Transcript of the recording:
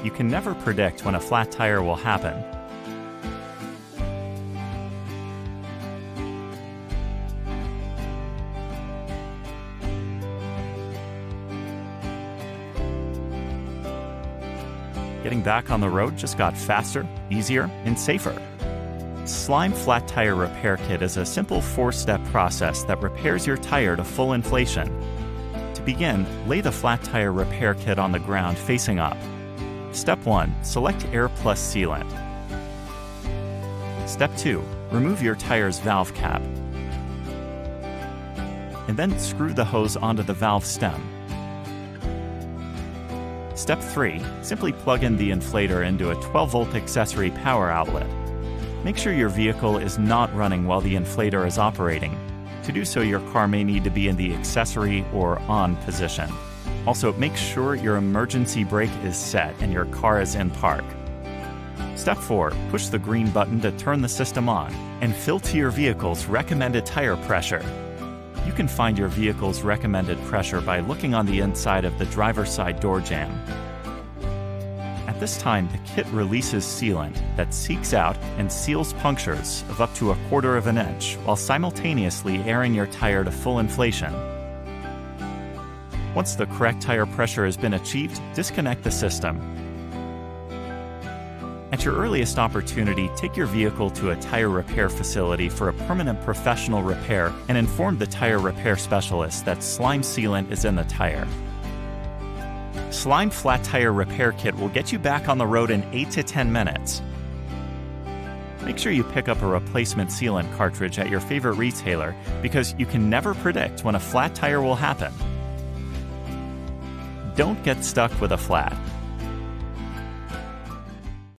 you can never predict when a flat tire will happen. Getting back on the road just got faster, easier, and safer. Slime Flat Tire Repair Kit is a simple 4-step process that repairs your tire to full inflation. To begin, lay the flat tire repair kit on the ground facing up. Step 1. Select Air Plus Sealant. Step 2. Remove your tire's valve cap. And then screw the hose onto the valve stem. Step 3. Simply plug in the inflator into a 12-volt accessory power outlet. Make sure your vehicle is not running while the inflator is operating. To do so, your car may need to be in the accessory or on position. Also, make sure your emergency brake is set and your car is in park. Step 4. Push the green button to turn the system on and fill to your vehicle's recommended tire pressure. You can find your vehicle's recommended pressure by looking on the inside of the driver's side door jamb. At this time, the kit releases sealant that seeks out and seals punctures of up to 1/4 inch while simultaneously airing your tire to full inflation. Once the correct tire pressure has been achieved, disconnect the system. At your earliest opportunity, take your vehicle to a tire repair facility for a permanent professional repair and inform the tire repair specialist that slime sealant is in the tire. Slime Flat Tire Repair Kit will get you back on the road in 8 to 10 minutes. Make sure you pick up a replacement sealant cartridge at your favorite retailer because you can never predict when a flat tire will happen. Don't get stuck with a flat.